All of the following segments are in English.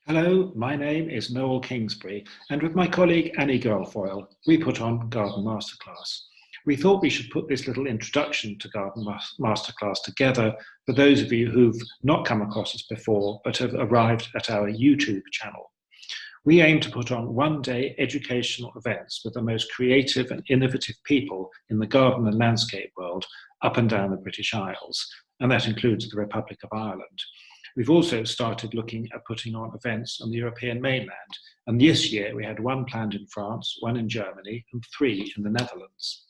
Hello, my name is Noel Kingsbury, and with my colleague Annie Guilfoyle, we put on Garden Masterclass. We thought we should put this little introduction to Garden Masterclass together for those of you who've not come across us before but have arrived at our YouTube channel. We aim to put on one-day educational events with the most creative and innovative people in the garden and landscape world up and down the British Isles, and that includes the Republic of Ireland. We've also started looking at putting on events on the European mainland, and this year we had one planned in France, one in Germany, and 3 in the Netherlands.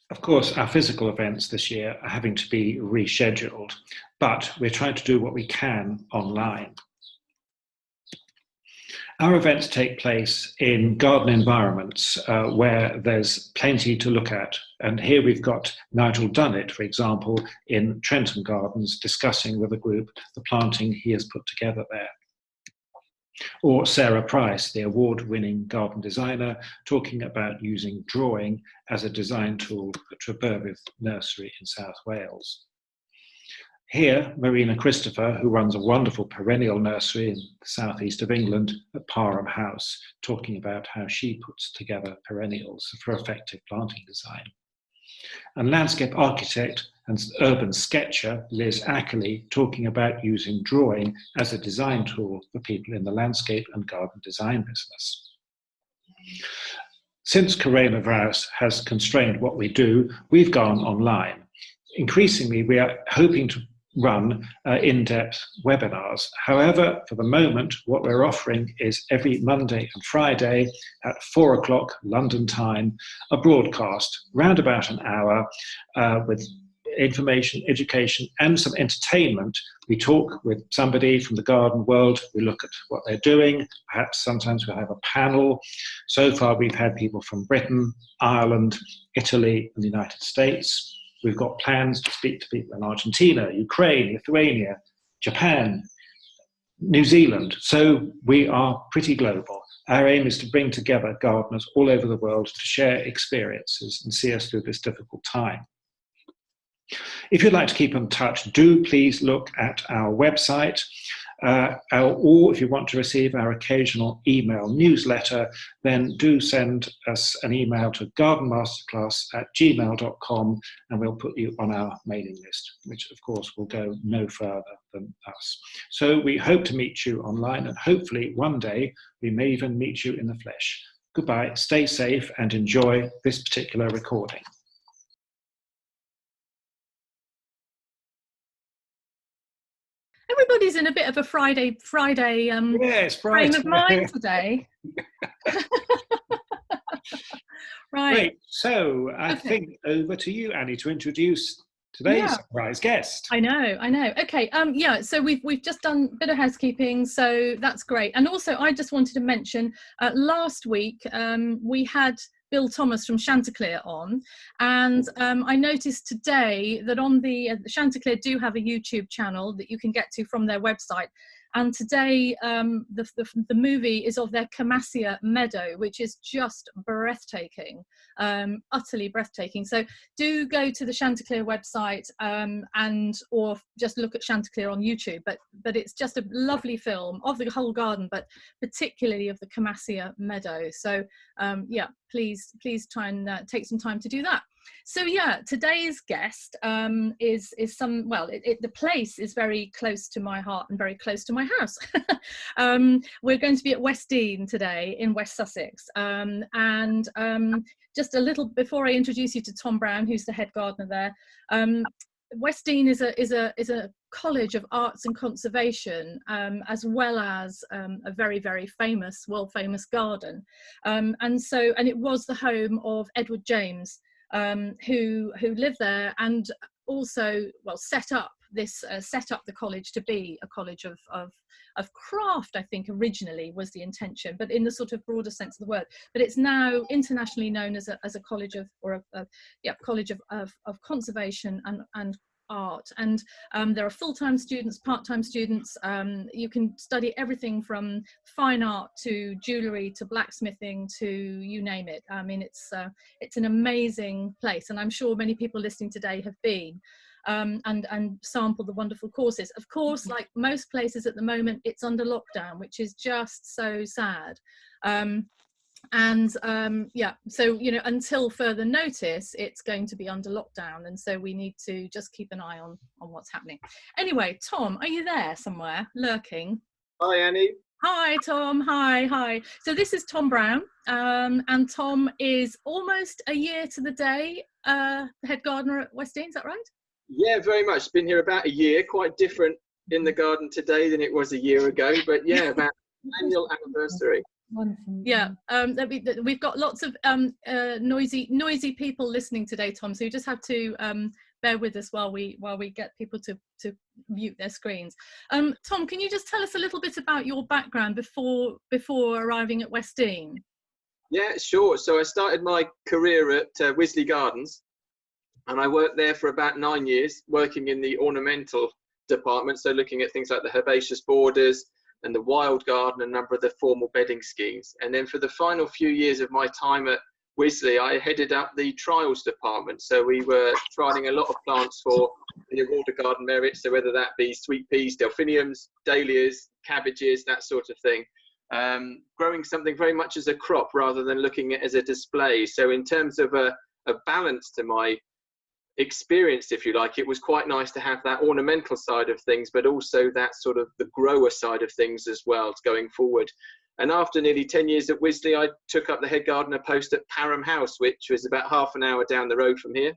Of course, our physical events this year are having to be rescheduled, but we're trying to do what we can online. Our events take place in garden environments where there's plenty to look at. And here we've got Nigel Dunnett, for example, in Trenton Gardens, discussing with a group the planting he has put together there. Or Sarah Price, the award-winning garden designer, talking about using drawing as a design tool at Treberwith Nursery in South Wales. Here, Marina Christopher, who runs a wonderful perennial nursery in the southeast of England at Parham House, talking about how she puts together perennials for effective planting design. And landscape architect and urban sketcher Liz Ackley talking about using drawing as a design tool for people in the landscape and garden design business. Since coronavirus has constrained what we do, we've gone online. Increasingly, we are hoping to run in-depth webinars. However, for the moment, what we're offering is every Monday and Friday at 4 o'clock London time, a broadcast, round about an hour, with information, education, and some entertainment. We talk with somebody from the garden world, we look at what they're doing, perhaps sometimes we'll have a panel. So far, we've had people from Britain, Ireland, Italy, and the United States. We've got plans to speak to people in Argentina, Ukraine, Lithuania, Japan, New Zealand. So we are pretty global. Our aim is to bring together gardeners all over the world to share experiences and see us through this difficult time. If you'd like to keep in touch, do please look at our website, or if you want to receive our occasional email newsletter, then do send us an email to gardenmasterclass@gmail.com and we'll put you on our mailing list, which of course will go no further than us. So we hope to meet you online, and hopefully one day we may even meet you in the flesh. Goodbye, stay safe and enjoy this particular recording. Everybody's in a bit of a Friday yes, frame of mind today. Right. Great. So I think over to you, Annie, to introduce today's surprise guest. I know. Okay. Yeah. So we've just done a bit of housekeeping, so that's great. And also, I just wanted to mention last week we had Bill Thomas from Chanticleer on, and I noticed today that on the Chanticleer do have a YouTube channel that you can get to from their website, and today the movie is of their Camassia meadow, which is just breathtaking, utterly breathtaking. So do go to the Chanticleer website and or just look at Chanticleer on YouTube, but it's just a lovely film of the whole garden, but particularly of the Camassia meadow. So yeah, please try and take some time to do that. So yeah, today's guest is some, well, the place is very close to my heart and very close to my house. We're going to be at West Dean today in West Sussex, and just a little before I introduce you to Tom Brown, who's the head gardener there. West Dean is a college of arts and conservation, as well as a very, very famous, world famous garden, and it was the home of Edward James, who lived there and also, well, set up the college to be a college of craft. I think originally was the intention, but in the sort of broader sense of the word. But it's now internationally known as a college of, or a college of conservation and art, and there are full-time students, part-time students. You can study everything from fine art to jewellery to blacksmithing to you name it. I mean, it's an amazing place, and I'm sure many people listening today have been and sampled the wonderful courses. Of course, like most places at the moment, it's under lockdown, which is just so sad. Yeah, so until further notice, it's going to be under lockdown, and so we need to just keep an eye on what's happening. Anyway, Tom, are you there somewhere lurking? Hi, Annie. Hi, Tom. Hi. So this is Tom Brown, and Tom is almost a year to the day head gardener at Westdean. Is that right? Yeah, very much. Been here about a year. Quite different in the garden today than it was a year ago, but yeah, about annual anniversary. Yeah, we've got lots of noisy people listening today, Tom. So you just have to bear with us while we get people to mute their screens. Tom, can you just tell us a little bit about your background before arriving at Westdean? Yeah, sure. So I started my career at Wisley Gardens, and I worked there for about 9 years, working in the ornamental department. So looking at things like the herbaceous borders and the wild garden, a number of the formal bedding schemes. And then for the final few years of my time at Wisley, I headed up the trials department. So we were trialing a lot of plants for the water garden merit. So whether that be sweet peas, delphiniums, dahlias, cabbages, that sort of thing. Growing something very much as a crop rather than looking at it as a display. So in terms of a balance to my experience, if you like, it was quite nice to have that ornamental side of things, but also that sort of the grower side of things as well going forward. And after nearly 10 years at Wisley, I took up the head gardener post at Parham House, which was about half an hour down the road from here,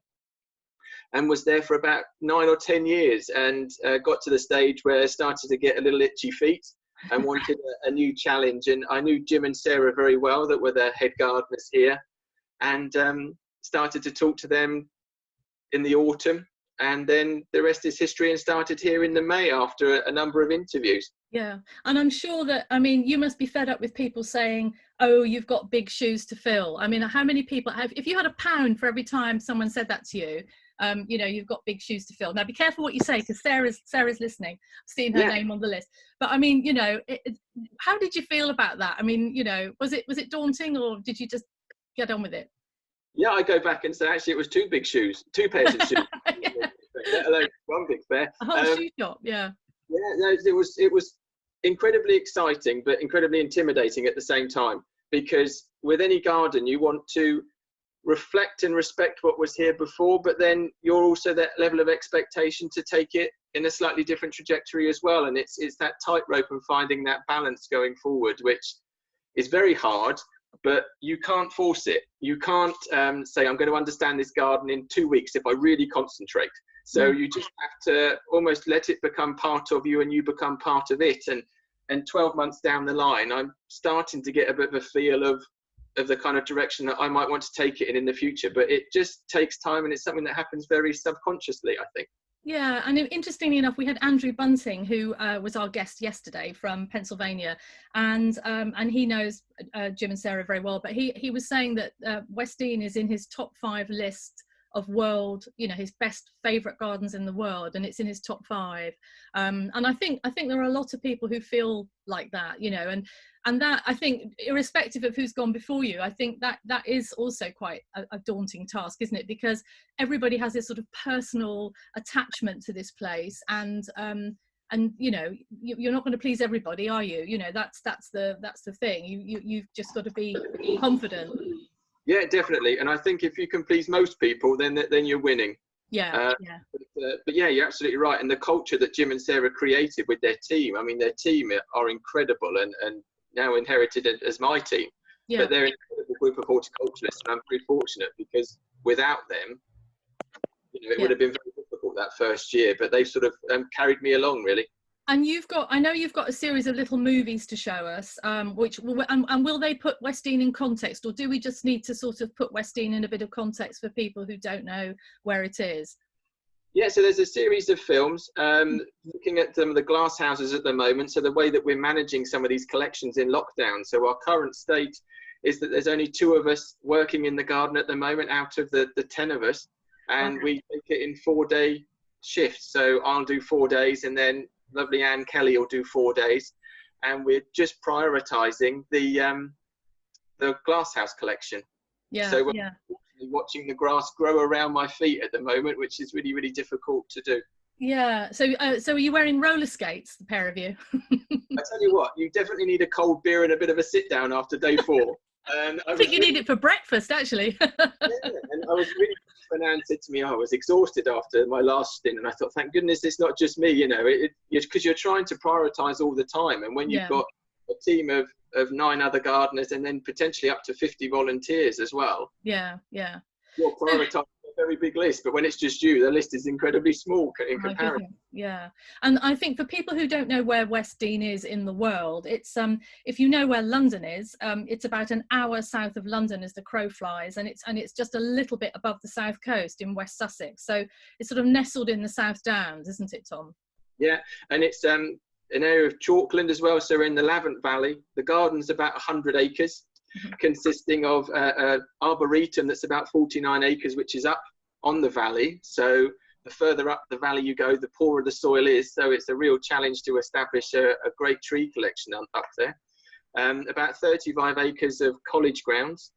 and was there for about 9 or 10 years, and got to the stage where I started to get a little itchy feet and wanted a new challenge. And I knew Jim and Sarah very well, that were the head gardeners here, and started to talk to them in the autumn, and then the rest is history, and started here in the May after a number of interviews. Yeah, and I'm sure that, I mean, you must be fed up with people saying, oh, you've got big shoes to fill. I mean, how many people have, if you had £1 for every time someone said that to you, you've got big shoes to fill. Now be careful what you say, because Sarah's listening. I've seen her name on the list. But I mean, how did you feel about that? I mean, was it daunting, or did you just get on with it? Yeah, I go back and say, actually, it was 2 big shoes, 2 pairs of shoes, let alone 1 big pair. A whole shoe shop, yeah. Yeah, no, it was incredibly exciting, but incredibly intimidating at the same time, because with any garden, you want to reflect and respect what was here before, but then you're also that level of expectation to take it in a slightly different trajectory as well. And it's that tightrope and finding that balance going forward, which is very hard. But you can't force it. You can't say, I'm going to understand this garden in 2 weeks if I really concentrate. So you just have to almost let it become part of you, and you become part of it. And 12 months down the line, I'm starting to get a bit of a feel of the kind of direction that I might want to take it in the future. But it just takes time, and it's something that happens very subconsciously, I think. Yeah, and interestingly enough, we had Andrew Bunting, who was our guest yesterday from Pennsylvania, and he knows Jim and Sarah very well. But he was saying that Westdean is in his top 5 list of world, his best favourite gardens in the world, and it's in his top 5. And I think there are a lot of people who feel like that, and that, I think, irrespective of who's gone before you, I think that is also quite a daunting task, isn't it? Because everybody has this sort of personal attachment to this place, and you're not going to please everybody, are you? That's the thing. You've just got to be confident. Yeah, definitely. And I think if you can please most people, then you're winning. Yeah. But yeah, you're absolutely right. And the culture that Jim and Sarah created with their team, I mean, their team are incredible, and now inherited as my team. Yeah. But they're an incredible group of horticulturists, and I'm very fortunate, because without them, it would have been very difficult that first year. But they've sort of carried me along, really. And I know you've got a series of little movies to show us, and will they put Westdean in context, or do we just need to sort of put Westdean in a bit of context for people who don't know where it is? Yeah, so there's a series of films looking at some of the glasshouses at the moment. So the way that we're managing some of these collections in lockdown. So our current state is that there's only 2 of us working in the garden at the moment out of the 10 of us, and we take it in 4-day shifts. So I'll do 4 days, and then lovely Anne Kelly will do 4 days, and we're just prioritising the glasshouse collection. Yeah, so we're yeah. watching the grass grow around my feet at the moment, which is really, really difficult to do. Yeah. So are you wearing roller skates, the pair of you? I tell you what, you definitely need a cold beer and a bit of a sit down after day 4. And I think you need it for breakfast, actually. yeah, and I was really, when Anne said to me, I was exhausted after my last stint, and I thought, thank goodness it's not just me, you know, because you're trying to prioritise all the time, and when you've got a team of 9 other gardeners and then potentially up to 50 volunteers as well. Yeah. You're prioritising a very big list, but when it's just you, the list is incredibly small in comparison. Yeah, and I think for people who don't know where West Dean is in the world, it's if you know where London is, it's about an hour south of London as the crow flies, and it's just a little bit above the south coast in West Sussex. So it's sort of nestled in the South Downs, isn't it, Tom? Yeah, and it's an area of chalkland as well. So we're in the Lavant Valley. The garden's about 100 acres. Consisting of arboretum that's about 49 acres, which is up on the valley. So the further up the valley you go, the poorer the soil is. So it's a real challenge to establish a great tree collection up there. About 35 acres of college grounds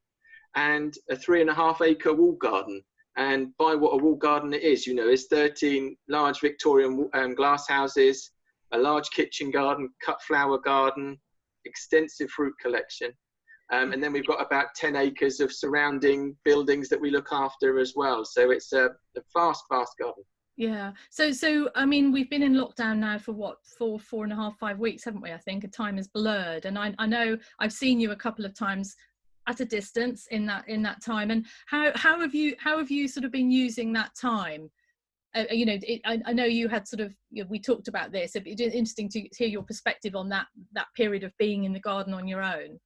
and a 3.5 acre wall garden. And by what a wall garden it is, you know, is 13 large Victorian glasshouses, a large kitchen garden, cut flower garden, extensive fruit collection. And then we've got about 10 acres of surrounding buildings that we look after as well. So it's a vast garden. Yeah. So I mean, we've been in lockdown now for what, 4.5, 5 weeks, haven't we? I think. Time is blurred, and I know I've seen you a couple of times at a distance in that time. And how have you sort of been using that time? You know, I know you had sort of, you know, we talked about this. It'd be interesting to hear your perspective on that period of being in the garden on your own.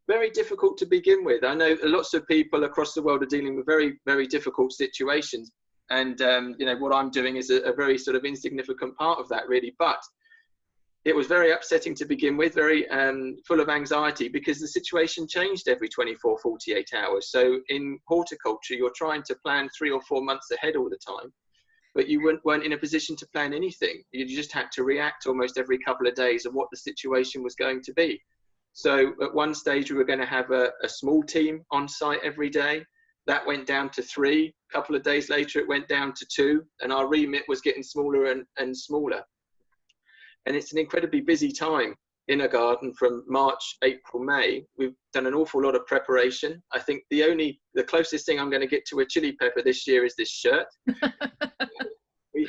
Very difficult to begin with. I know lots of people across the world are dealing with very, very difficult situations. And, you know, what I'm doing is a very sort of insignificant part of that, really. But it was very upsetting to begin with, very full of anxiety, because the situation changed every 24, 48 hours. So in horticulture, you're trying to plan 3 or 4 months ahead all the time, but you weren't in a position to plan anything. You just had to react almost every couple of days of what the situation was going to be. So at one stage, we were going to have a small team on site every day. That went down to 3. A couple of days later, it went down to 2. And our remit was getting smaller and smaller. And it's an incredibly busy time in a garden from March, April, May. We've done an awful lot of preparation. I think the closest thing I'm going to get to a chili pepper this year is this shirt. We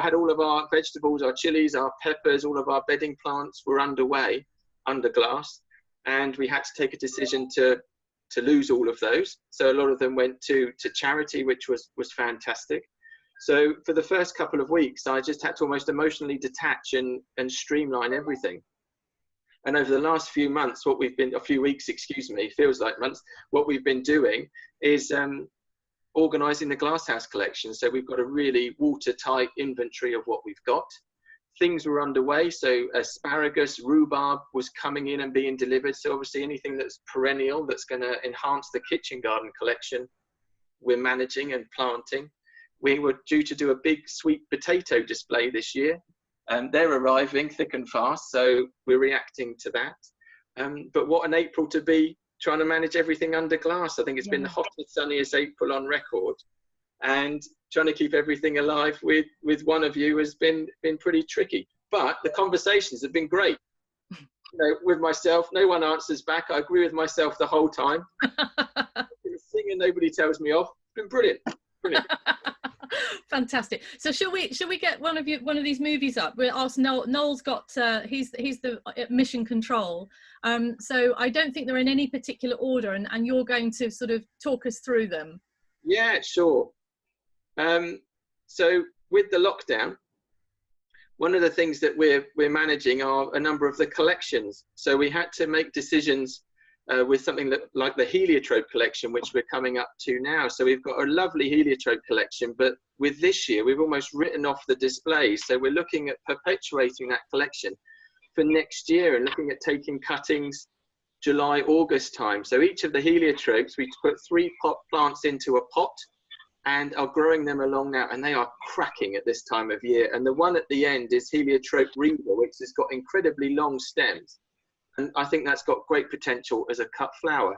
had all of our vegetables, our chilies, our peppers, all of our bedding plants were underway, under glass, and we had to take a decision to lose all of those. So a lot of them went to charity, which was fantastic. So for the first couple of weeks, I just had to almost emotionally detach and streamline everything. And over the last few months, feels like months, what we've been doing is organising the glasshouse collection. So we've got a really watertight inventory of what we've got. Things were underway, so asparagus, rhubarb was coming in and being delivered. So obviously anything that's perennial, that's going to enhance the kitchen garden collection, we're managing and planting. We were due to do a big sweet potato display this year. They're arriving thick and fast, so we're reacting to that. But what an April to be trying to manage everything under glass. I think it's been the hottest, sunniest April on record. And trying to keep everything alive with one of you has been pretty tricky. But the conversations have been great. You know, with myself, no one answers back. I agree with myself the whole time. Singing, nobody tells me off. It's been brilliant. Fantastic. So shall we get one of these movies up? We'll ask Noel. Noel's got he's the mission control. So I don't think they're in any particular order, and you're going to sort of talk us through them. Yeah, sure. So with the lockdown, one of the things that we're managing are a number of the collections. So we had to make decisions with something like the heliotrope collection, which we're coming up to now. So we've got a lovely heliotrope collection, but with this year, we've almost written off the displays. So we're looking at perpetuating that collection for next year and looking at taking cuttings July, August time. So each of the heliotropes, we put 3 pot plants into a pot and are growing them along now, and they are cracking at this time of year. And the one at the end is Heliotrope Reader, which has got incredibly long stems. And I think that's got great potential as a cut flower.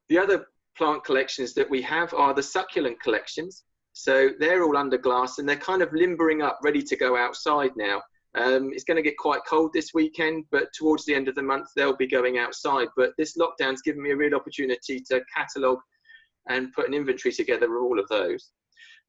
The other plant collections that we have are the succulent collections. So they're all under glass and they're kind of limbering up, ready to go outside now. It's going to get quite cold this weekend, but towards the end of the month, they'll be going outside. But this lockdown's given me a real opportunity to catalogue and put an inventory together of all of those.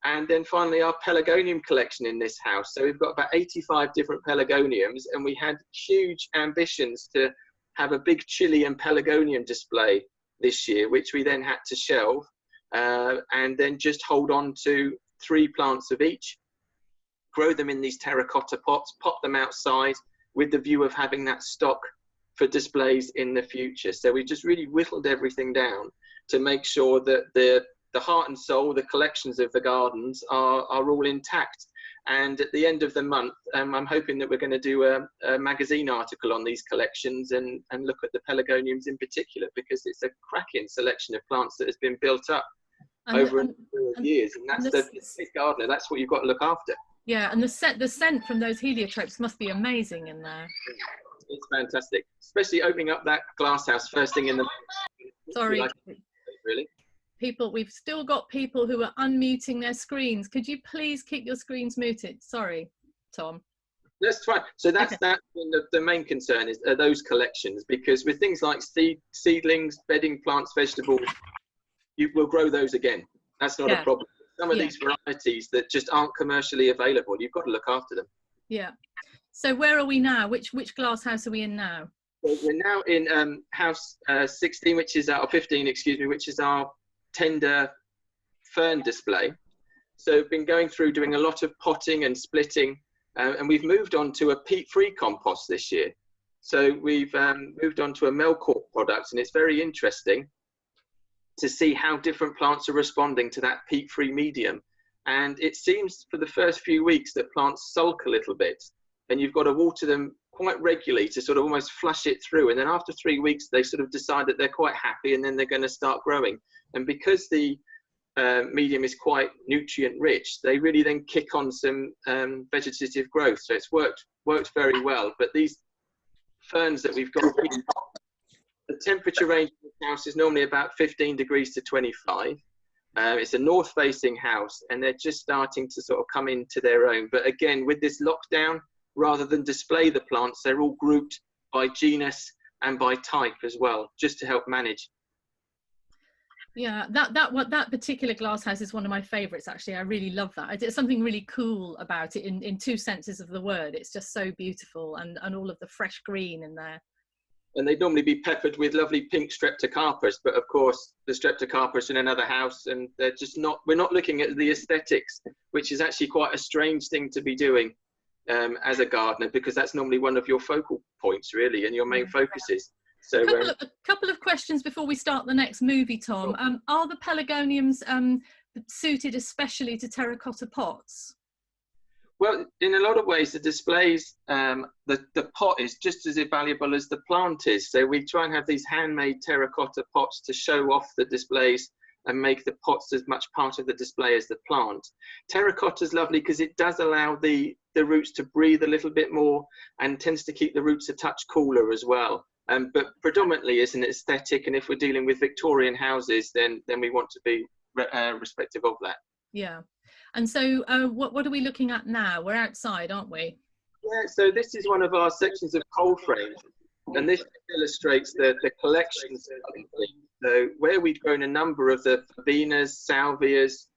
And then finally, our Pelargonium collection in this house. So we've got about 85 different Pelargoniums, and we had huge ambitions to have a big Chilean Pelargonium display this year, which we then had to shelve, and then just hold on to 3 plants of each, grow them in these terracotta pots, pop them outside with the view of having that stock for displays in the future. So we just really whittled everything down to make sure that the heart and soul, the collections of the gardens are all intact. And at the end of the month, I'm hoping that we're going to do a magazine article on these collections and look at the Pelargoniums in particular, because it's a cracking selection of plants that has been built up over a number of years. And that's the big gardener, that's what you've got to look after. Yeah, and the scent from those heliotropes must be amazing in there. It's fantastic, especially opening up that glasshouse first thing in the Sorry. Really? People, we've still got people who are unmuting their screens. Could you please keep your screens muted? Sorry, Tom. That's fine. So that's okay. The main concern is those collections, because with things like seedlings, bedding plants, vegetables, you will grow those again. That's not a problem. Some of these varieties that just aren't commercially available, you've got to look after them. Yeah. So where are we now? Which glass house are we in now? So we're now in house 16, which is or 15, excuse me, which is our tender fern display. So we've been going through doing a lot of potting and splitting, and we've moved on to a peat-free compost this year. So we've moved on to a Melcorp product, and it's very interesting to see how different plants are responding to that peat-free medium. And it seems for the first few weeks that plants sulk a little bit, and you've got to water them quite regularly to sort of almost flush it through. And then after 3 weeks, they sort of decide that they're quite happy, and then they're going to start growing. And because the medium is quite nutrient rich, they really then kick on some vegetative growth. So it's worked very well. But these ferns that we've got, the temperature range in the house is normally about 15 degrees to 25. It's a north-facing house, and they're just starting to sort of come into their own. But again, with this lockdown, rather than display the plants, they're all grouped by genus and by type as well, just to help manage. Yeah, that particular glasshouse is one of my favourites, actually. I really love that. There's something really cool about it in 2 senses of the word. It's just so beautiful, and all of the fresh green in there. And they'd normally be peppered with lovely pink streptocarpus, but of course the streptocarpus in another house, and they're just not, we're not looking at the aesthetics, which is actually quite a strange thing to be doing as a gardener, because that's normally one of your focal points really, and your main focuses. So a couple of questions before we start the next movie, Tom. Are the Pelargoniums suited especially to terracotta pots? Well, in a lot of ways, the displays, the pot is just as valuable as the plant is. So we try and have these handmade terracotta pots to show off the displays and make the pots as much part of the display as the plant. Terracotta is lovely because it does allow the roots to breathe a little bit more, and tends to keep the roots a touch cooler as well. But predominantly is an aesthetic, and if we're dealing with Victorian houses, then we want to be respective of that. Yeah. And so what are we looking at now? We're outside, aren't we? Yeah, so this is one of our sections of cold frames, and this illustrates the collections. So where we'd grown a number of the verbenas, salvias,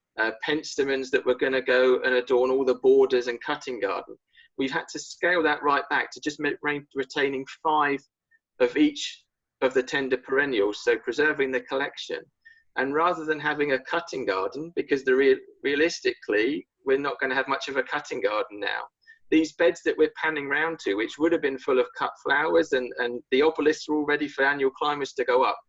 penstemons that were going to go and adorn all the borders and cutting garden, we've had to scale that right back to just retaining 5 of each of the tender perennials, so preserving the collection. And rather than having a cutting garden, because realistically, we're not going to have much of a cutting garden now, these beds that we're panning round to, which would have been full of cut flowers, and the obelisks are all ready for annual climbers to go up,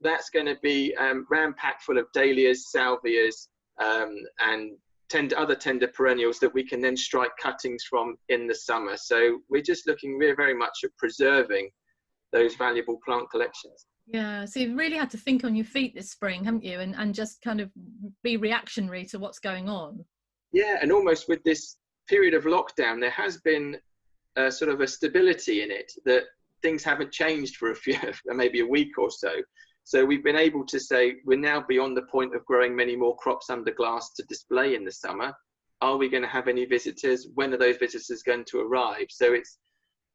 that's going to be ram-packed full of dahlias, salvias, and other tender perennials that we can then strike cuttings from in the summer. So we're just looking very much at preserving those valuable plant collections. Yeah, so you've really had to think on your feet this spring, haven't you, and just kind of be reactionary to what's going on. Yeah, and almost with this period of lockdown, there has been sort of a stability in it, that things haven't changed for a few, maybe a week or so. So we've been able to say we're now beyond the point of growing many more crops under glass to display in the summer. Are we going to have any visitors? When are those visitors going to arrive? So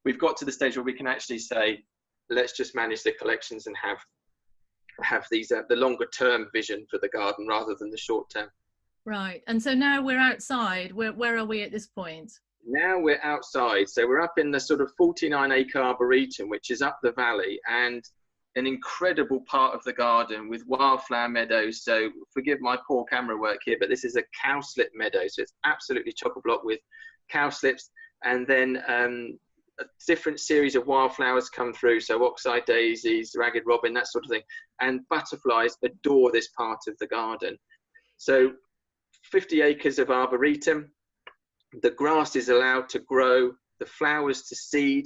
we've got to the stage where we can actually say, let's just manage the collections and have these the longer term vision for the garden rather than the short term. Right. And so now we're outside. Where are we at this point? Now we're outside. So we're up in the sort of 49-acre arboretum, which is up the valley, and an incredible part of the garden with wildflower meadows. So forgive my poor camera work here, but this is a cowslip meadow. So it's absolutely chock-a-block with cowslips, and then a different series of wildflowers come through. So oxeye daisies, ragged robin, that sort of thing. And butterflies adore this part of the garden. So 50 acres of arboretum. The grass is allowed to grow, the flowers to seed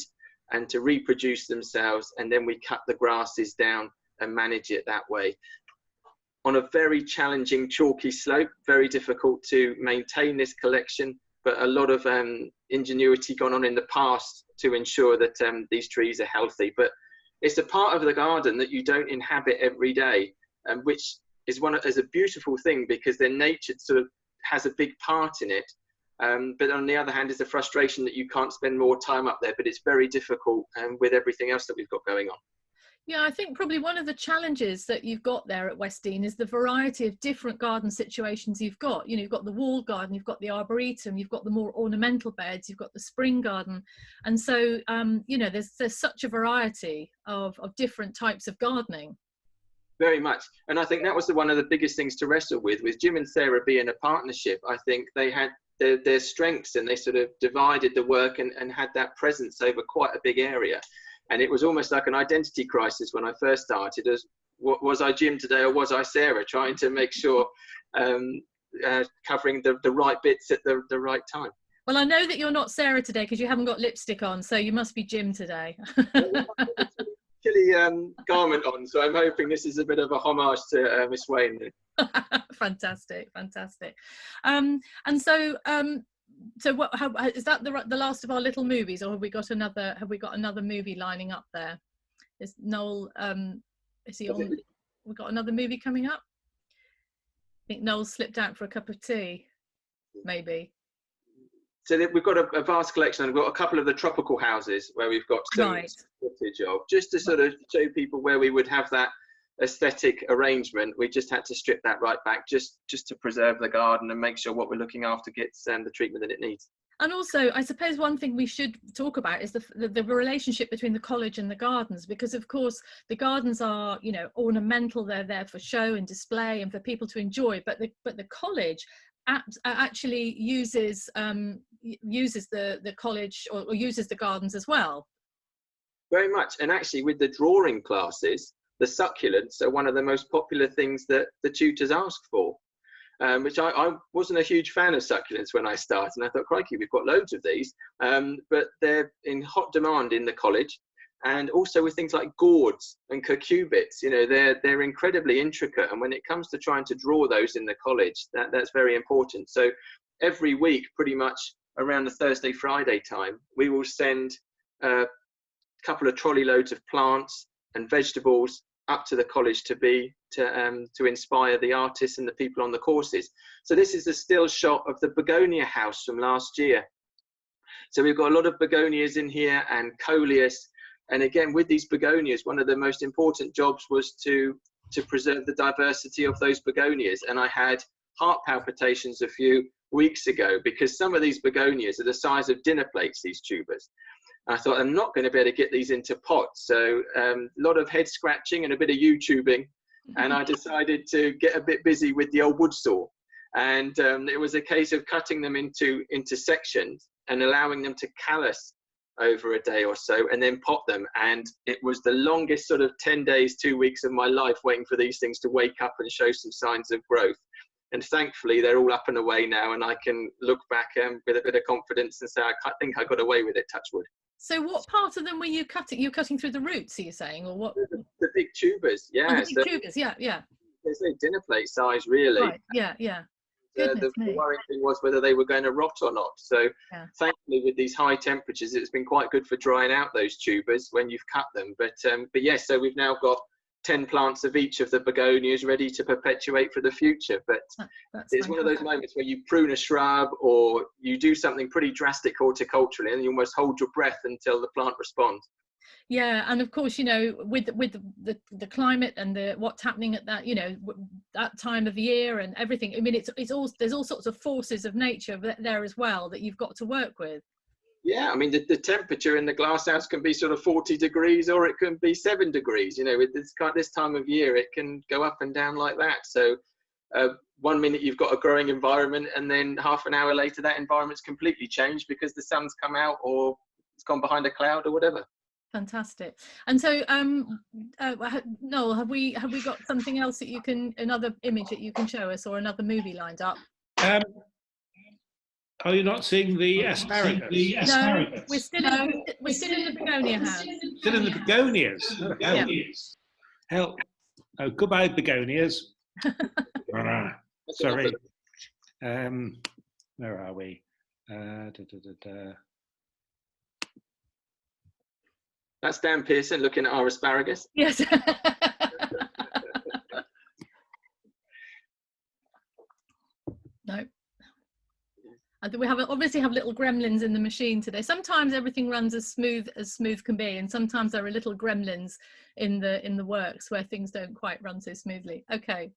and to reproduce themselves, and then we cut the grasses down and manage it that way. On a very challenging chalky slope, very difficult to maintain this collection, but a lot of ingenuity gone on in the past to ensure that these trees are healthy. But it's a part of the garden that you don't inhabit every day, which is a beautiful thing, because then nature sort of has a big part in it. But on the other hand, it's a frustration that you can't spend more time up there, but it's very difficult with everything else that we've got going on. Yeah, I think probably one of the challenges that you've got there at Westdean is the variety of different garden situations you've got. You know, you've got the walled garden, you've got the arboretum, you've got the more ornamental beds, you've got the spring garden. And so, you know, there's such a variety of different types of gardening. Very much. And I think that was one of the biggest things to wrestle with Jim and Sarah being a partnership. I think they had their strengths, and they sort of divided the work and had that presence over quite a big area. And it was almost like an identity crisis when I first started, as was I Jim today or was I Sarah, trying to make sure covering the right bits at the right time. Well, I know that you're not Sarah today because you haven't got lipstick on, so you must be Jim today. Chilly garment on, so I'm hoping this is a bit of a homage to Miss Wain. Fantastic. And so what? Is that the last of our little movies, or have we got another movie lining up there? Is Noel? Is he on? We've got another movie coming up. I think Noel slipped out for a cup of tea, maybe. So we've got a vast collection, and we've got a couple of the tropical houses where we've got some footage of, just to sort of show people where we would have that aesthetic arrangement. We just had to strip that right back just to preserve the garden and make sure what we're looking after gets the treatment that it needs. And also, I suppose one thing we should talk about is the relationship between the college and the gardens, because of course the gardens are, you know, ornamental. They're there for show and display and for people to enjoy, but the college actually uses the college or uses the gardens as well. Very much. And actually with the drawing classes, the succulents are one of the most popular things that the tutors ask for, which I wasn't a huge fan of succulents when I started, and I thought, crikey, we've got loads of these, but they're in hot demand in the college. And also with things like gourds and cucurbits, you know, they're incredibly intricate. And when it comes to trying to draw those in the college, that's very important. So every week, pretty much around the Thursday, Friday time, we will send a couple of trolley loads of plants and vegetables up to the college to inspire the artists and the people on the courses. So this is a still shot of the begonia house from last year. So we've got a lot of begonias in here and coleus. And again, with these begonias, one of the most important jobs was to preserve the diversity of those begonias. And I had heart palpitations a few weeks ago because some of these begonias are the size of dinner plates, these tubers. I thought, I'm not going to be able to get these into pots. So a lot of head scratching and a bit of YouTubing. And I decided to get a bit busy with the old wood saw. And it was a case of cutting them into sections and allowing them to callus over a day or so and then pot them. And it was the longest sort of 10 days, 2 weeks of my life waiting for these things to wake up and show some signs of growth. And thankfully, they're all up and away now, and I can look back with a bit of confidence and say, I think I got away with it, touch wood. So what part of them were you cutting? You're cutting through the roots, are you saying, or what? The big tubers, yeah. Oh, the big tubers, yeah. There's no dinner plate size, really. Right, yeah. The worrying thing was whether they were going to rot or not. So thankfully, with these high temperatures, it's been quite good for drying out those tubers when you've cut them. But yes, so we've now got 10 plants of each of the begonias ready to perpetuate for the future. But it's one of those moments where you prune a shrub or you do something pretty drastic horticulturally and you almost hold your breath until the plant responds. Yeah, and of course, you know, with the climate and what's happening at that, you know, that time of year and everything. I mean, it's all, there's all sorts of forces of nature there as well that you've got to work with. Yeah, I mean, the temperature in the glasshouse can be sort of 40 degrees or it can be 7 degrees. You know, with this time of year, it can go up and down like that. So 1 minute you've got a growing environment and then half an hour later that environment's completely changed because the sun's come out or it's gone behind a cloud or whatever. Fantastic. And so, Noel, have we got something else that you can, another image that you can show us, or another movie lined up? Are you not seeing the asparagus? No, we're still in the begonia house. Still in the begonias. Oh, hell. Hell. Oh, goodbye, begonias. Sorry. Where are we? That's Dan Pearson looking at our asparagus. Yes. No. We obviously have little gremlins in the machine today. Sometimes everything runs as smooth can be, and sometimes there are little gremlins in the works where things don't quite run so smoothly. Okay.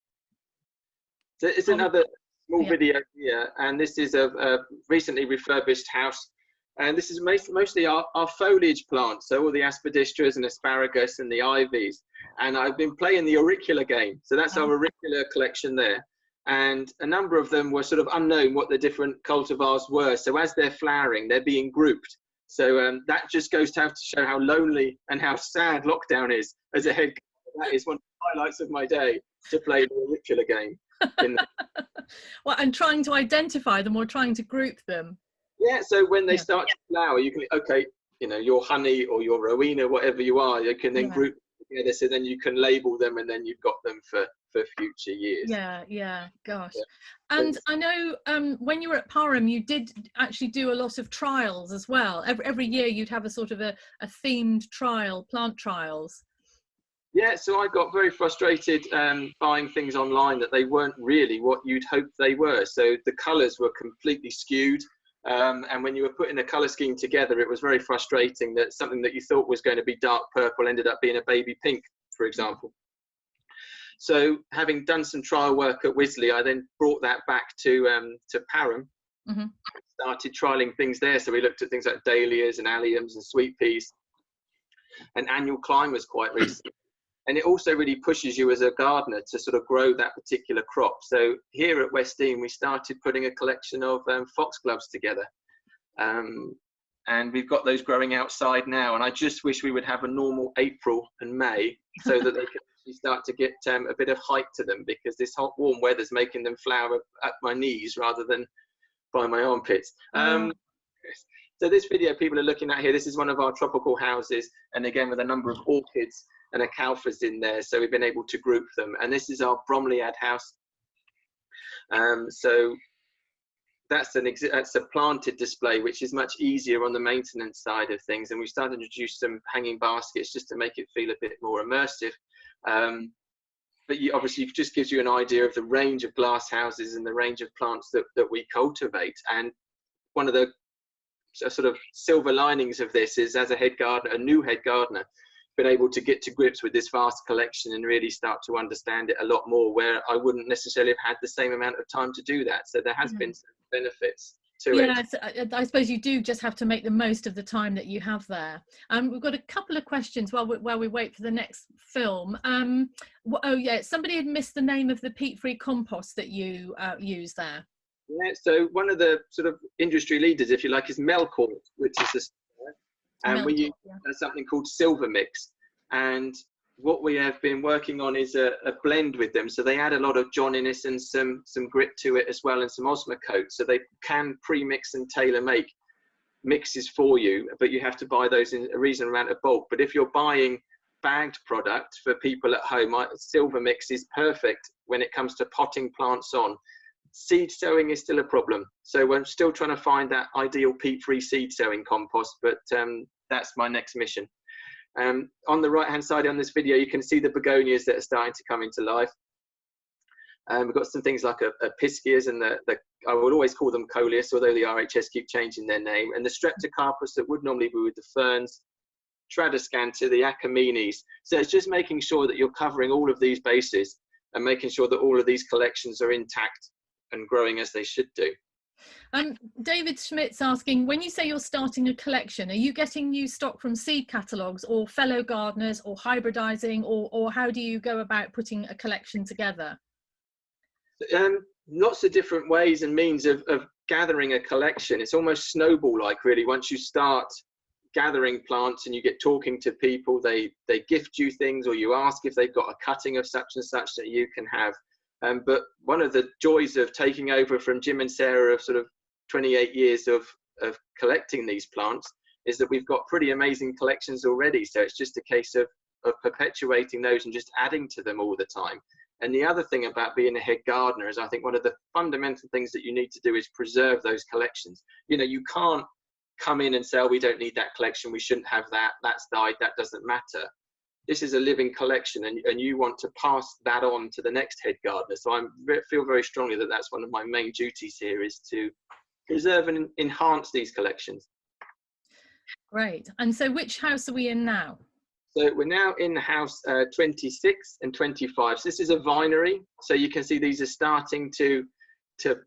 So it's another small video here, and this is a recently refurbished house. And this is mostly our foliage plants, so all the aspidistras and asparagus and the ivies. And I've been playing the auricula game. So that's our auricula collection there. And a number of them were sort of unknown what the different cultivars were. So as they're flowering, they're being grouped. So that just goes to have to show how lonely and how sad lockdown is as a head. That is one of the highlights of my day, to play the auricula game. Well, and trying to identify them or trying to group them. Yeah, so when they start to flower, you can, okay, you know, your honey or your rowena, whatever you are, you can then group together, so then you can label them and then you've got them for future years. Yeah, gosh. Yeah. And I know when you were at Parham, you did actually do a lot of trials as well. Every year you'd have a sort of a themed trial, plant trials. Yeah, so I got very frustrated buying things online that they weren't really what you'd hoped they were. So the colours were completely skewed. And when you were putting a colour scheme together, it was very frustrating that something that you thought was going to be dark purple ended up being a baby pink, for example. So having done some trial work at Wisley, I then brought that back to Parham. Started trialling things there. So we looked at things like dahlias and alliums and sweet peas. And annual climb was quite recent. And it also really pushes you as a gardener to sort of grow that particular crop. So here at Westdean, we started putting a collection of foxgloves together. And we've got those growing outside now. And I just wish we would have a normal April and May so that they can actually start to get a bit of height to them, because this hot, warm weather's making them flower at my knees rather than by my armpits. So this video people are looking at here, this is one of our tropical houses. And again, with a number of orchids and acaulphas in there, so we've been able to group them. And this is our bromeliad house. So that's a planted display, which is much easier on the maintenance side of things. And we started to introduce some hanging baskets just to make it feel a bit more immersive. But obviously it just gives you an idea of the range of glass houses and the range of plants that we cultivate. And one of the sort of silver linings of this is, as a head gardener, a new head gardener, been able to get to grips with this vast collection and really start to understand it a lot more, where I wouldn't necessarily have had the same amount of time to do that. So there has been some benefits to it. Yeah, I suppose you do just have to make the most of the time that you have there. We've got a couple of questions while we wait for the next film. Oh yeah, somebody had missed the name of the peat-free compost that you use there. Yeah, so one of the sort of industry leaders, if you like, is Melcourt, which is and we use something called Silver Mix. And what we have been working on is a blend with them. So they add a lot of Johniness and some grit to it as well, and some Osmocote. So they can pre-mix and tailor-make mixes for you, but you have to buy those in a reasonable amount of bulk. But if you're buying bagged product for people at home, Silver Mix is perfect when it comes to potting plants on. seed sowing is still a problem. So we're still trying to find that ideal peat-free seed sowing compost, but that's my next mission. On the right hand side on this video, you can see the begonias that are starting to come into life. We've got some things like a piscias and I would always call them coleus, although the RHS keep changing their name, and the streptocarpus that would normally be with the ferns, tradescantia, the achomenes. So it's just making sure that you're covering all of these bases and making sure that all of these collections are intact and growing as they should do. David Schmidt's asking, when you say you're starting a collection, are you getting new stock from seed catalogues or fellow gardeners or hybridizing, or how do you go about putting a collection together? Lots of different ways and means of gathering a collection. It's almost snowball-like, really. Once you start gathering plants and you get talking to people, they gift you things, or you ask if they've got a cutting of such and such that you can have. But one of the joys of taking over from Jim and Sarah of sort of 28 years of collecting these plants is that we've got pretty amazing collections already. So it's just a case of perpetuating those and just adding to them all the time. And the other thing about being a head gardener is I think one of the fundamental things that you need to do is preserve those collections. You know, you can't come in and say, oh, we don't need that collection, we shouldn't have that, that's died, that doesn't matter. This is a living collection, and you want to pass that on to the next head gardener. So I feel very strongly that that's one of my main duties here, is to preserve and enhance these collections. Great. And so which house are we in now? So we're now in house 26 and 25. So this is a vinery. So you can see these are starting to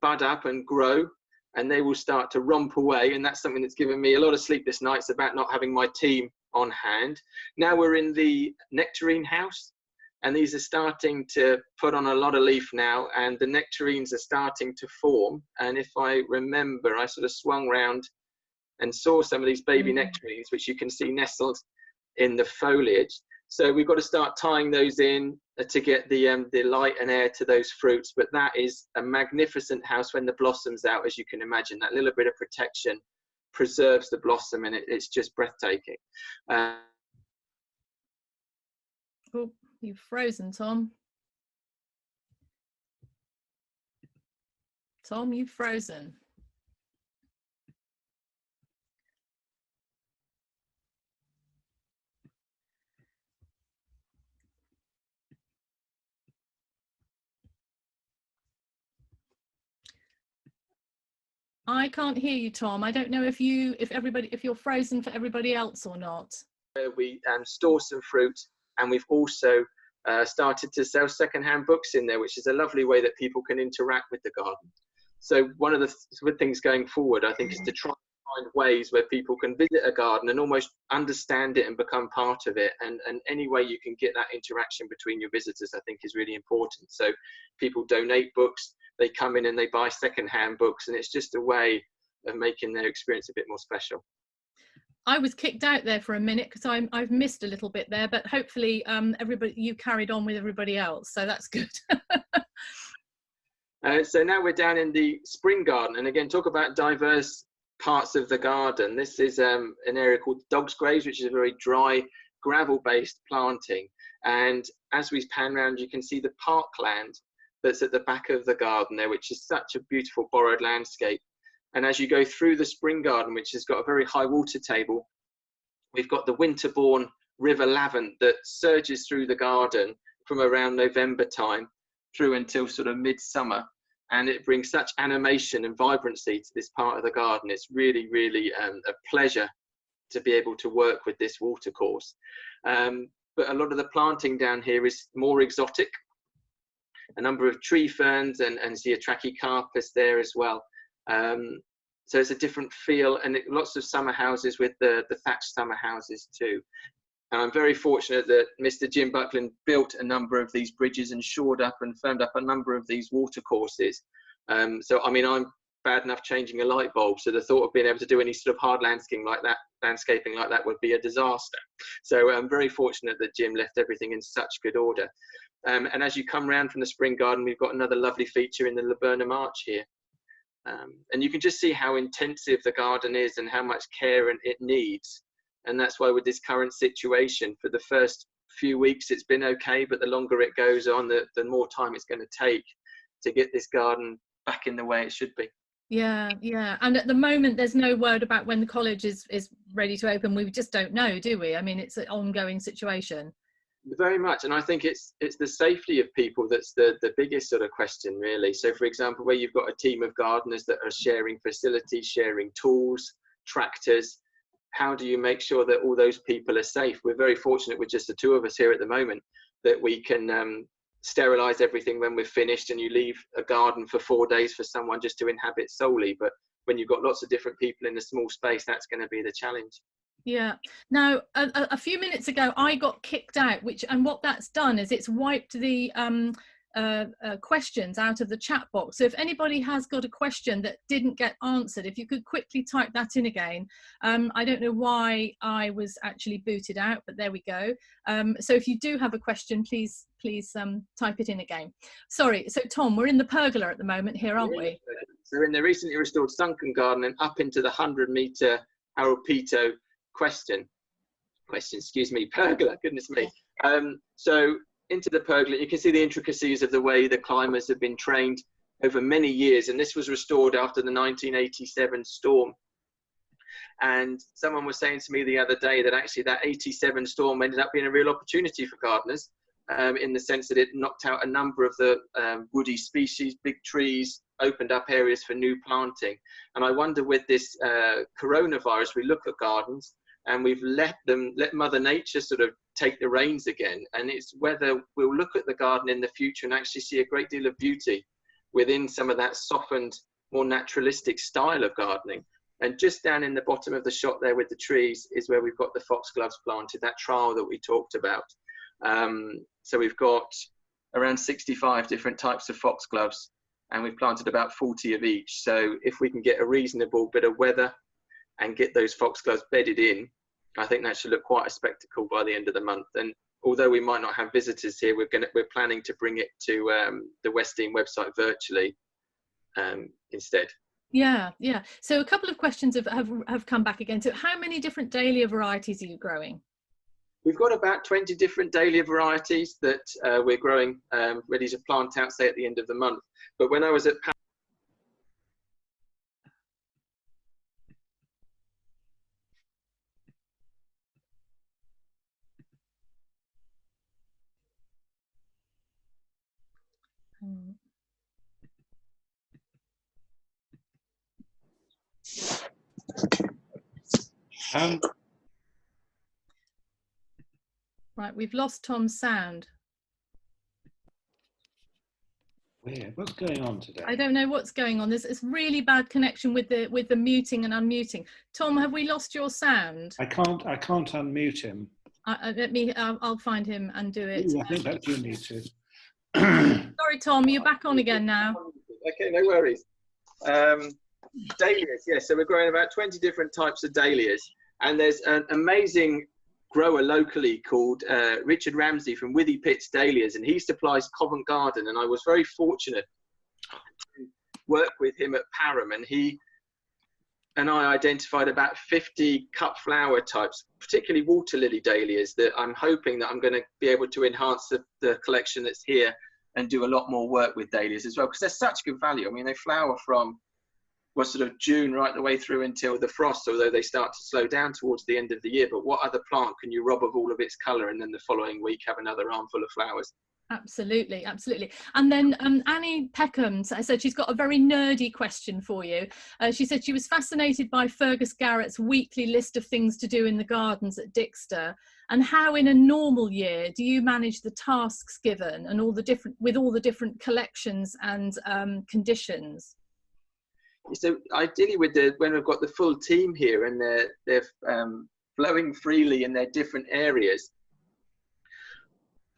bud up and grow, and they will start to romp away. And that's something that's given me a lot of sleepless nights about not having my team on hand. Now we're in the nectarine house, and these are starting to put on a lot of leaf now, and the nectarines are starting to form. And if I remember, I sort of swung round and saw some of these baby nectarines, which you can see nestled in the foliage. So we've got to start tying those in to get the light and air to those fruits. But that is a magnificent house when the blossom's out, as you can imagine. That little bit of protection preserves the blossom, and it's just breathtaking. Oh, you've frozen, Tom. Tom, you've frozen. I can't hear you, Tom. I don't know if you're frozen for everybody else or not. We store some fruit, and we've also started to sell secondhand books in there, which is a lovely way that people can interact with the garden. So one of the things going forward, I think, is to try and find ways where people can visit a garden and almost understand it and become part of it. And any way you can get that interaction between your visitors, I think, is really important. So people donate books, they come in and they buy secondhand books, and it's just a way of making their experience a bit more special. I was kicked out there for a minute because I've missed a little bit there, but hopefully you carried on with everybody else, so that's good. So now we're down in the spring garden, and again, talk about diverse parts of the garden. This is an area called Dog's Graves, which is a very dry gravel-based planting. And as we pan around, you can see the parkland that's at the back of the garden there, which is such a beautiful borrowed landscape. And as you go through the spring garden, which has got a very high water table, we've got the winter-born River Lavant that surges through the garden from around November time through until sort of midsummer. And it brings such animation and vibrancy to this part of the garden. It's really, really a pleasure to be able to work with this watercourse. But a lot of the planting down here is more exotic. A number of tree ferns and the Trachycarpus there as well. So it's a different feel, and lots of summer houses with the thatched summer houses too. And I'm very fortunate that Mr. Jim Buckland built a number of these bridges and shored up and firmed up a number of these watercourses. So, I mean, I'm bad enough changing a light bulb, so the thought of being able to do any sort of hard landscaping like that would be a disaster. So I'm very fortunate that Jim left everything in such good order. And as you come round from the spring garden, we've got another lovely feature in the Laburnum Arch here. And you can just see how intensive the garden is and how much care it needs. And that's why with this current situation, for the first few weeks it's been okay, but the longer it goes on, the more time it's going to take to get this garden back in the way it should be. Yeah, yeah. And at the moment, there's no word about when the college is ready to open. We just don't know, do we? I mean, it's an ongoing situation. Very much, and I think it's the safety of people that's the biggest sort of question, really. So, for example, where you've got a team of gardeners that are sharing facilities, sharing tools, tractors, how do you make sure that all those people are safe? We're very fortunate with just the two of us here at the moment that we can sterilize everything when we're finished, and you leave a garden for 4 days for someone just to inhabit solely. But when you've got lots of different people in a small space, that's going to be the challenge. Yeah. Now, a few minutes ago, I got kicked out, and what that's done is it's wiped the questions out of the chat box. So if anybody has got a question that didn't get answered, if you could quickly type that in again. I don't know why I was actually booted out, but there we go. So if you do have a question, please type it in again. Sorry. So Tom, we're in the pergola at the moment here, aren't we? So we're in the recently restored sunken garden and up into the 100-metre Arupito pergola, goodness me. So into the pergola, you can see the intricacies of the way the climbers have been trained over many years, and this was restored after the 1987 storm. And someone was saying to me the other day that actually that 87 storm ended up being a real opportunity for gardeners, in the sense that it knocked out a number of the woody species, big trees, opened up areas for new planting. And I wonder, with this coronavirus, we look at gardens and we've let Mother Nature sort of take the reins again. And it's whether we'll look at the garden in the future and actually see a great deal of beauty within some of that softened, more naturalistic style of gardening. And just down in the bottom of the shot there with the trees is where we've got the foxgloves planted, that trowel that we talked about. So we've got around 65 different types of foxgloves, and we've planted about 40 of each. So if we can get a reasonable bit of weather and get those foxgloves bedded in, I think that should look quite a spectacle by the end of the month. And although we might not have visitors here, we're planning to bring it to the Westdean website virtually instead. Yeah, yeah. So a couple of questions have come back again. So how many different dahlia varieties are you growing? We've got about 20 different dahlia varieties that we're growing, ready to plant out, say, at the end of the month. But when I was at Right, we've lost Tom's sound. Weird. What's going on today? I don't know what's going on. There's this really bad connection with the muting and unmuting. Tom, have we lost your sound? I can't unmute him. I'll find him and do it. I think that you need to. Sorry, Tom, you're back on again now. Okay, no worries. Dahlias, yes. So we're growing about 20 different types of dahlias, and there's an amazing grower locally called Richard Ramsey from Withy Pitts Dahlias, and he supplies Covent Garden. And I was very fortunate to work with him at Parham, and he and I identified about 50 cut flower types, particularly water lily dahlias, that I'm hoping that I'm going to be able to enhance the collection that's here and do a lot more work with dahlias as well, because they're such good value. I mean, they flower from sort of June right the way through until the frost, although they start to slow down towards the end of the year. But what other plant can you rob of all of its colour and then the following week have another armful of flowers? Absolutely, absolutely. And then Annie Peckham said she's got a very nerdy question for you. She said she was fascinated by Fergus Garrett's weekly list of things to do in the gardens at Dixter, and how in a normal year do you manage the tasks given and all the different collections and conditions? So ideally, when we've got the full team here and they're flowing freely in their different areas,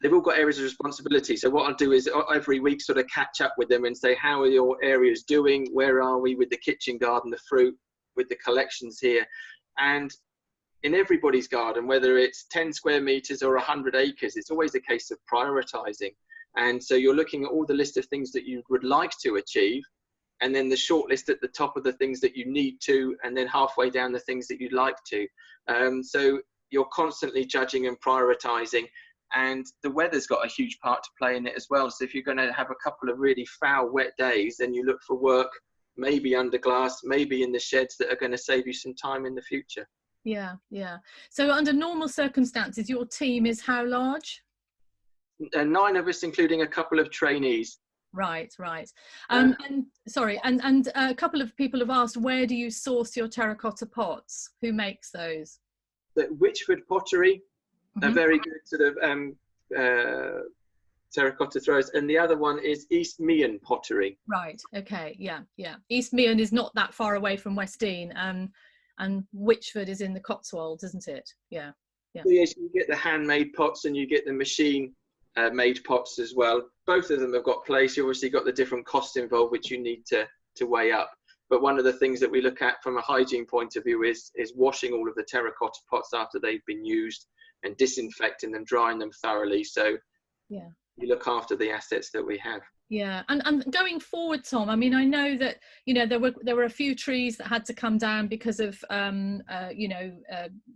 they've all got areas of responsibility. So what I'll do is every week sort of catch up with them and say, how are your areas doing? Where are we with the kitchen garden, the fruit, with the collections here? And in everybody's garden, whether it's 10 square meters or 100 acres, it's always a case of prioritizing. And so you're looking at all the list of things that you would like to achieve, and then the short list at the top of the things that you need to, and then halfway down the things that you'd like to. So you're constantly judging and prioritizing. And the weather's got a huge part to play in it as well. So if you're going to have a couple of really foul, wet days, then you look for work, maybe under glass, maybe in the sheds, that are going to save you some time in the future. Yeah, yeah. So under normal circumstances, your team is how large? 9 of us, including a couple of trainees. Right, right. And sorry, and a couple of people have asked, where do you source your terracotta pots? Who makes those? The Witchford pottery, a very good sort of terracotta throwers, and the other one is East Meon pottery. Right. Okay. Yeah. Yeah. East Meon is not that far away from Westdean, and Witchford is in the Cotswolds, isn't it? Yeah. Yeah. So yes, you get the handmade pots and you get the machine made pots as well. Both of them have got place. You obviously got the different costs involved, which you need to weigh up. But one of the things that we look at from a hygiene point of view is washing all of the terracotta pots after they've been used and disinfecting them, drying them thoroughly. So yeah, you look after the assets that we have. Yeah, and going forward, Tom, I mean, I know that, you know, there were a few trees that had to come down because of you know,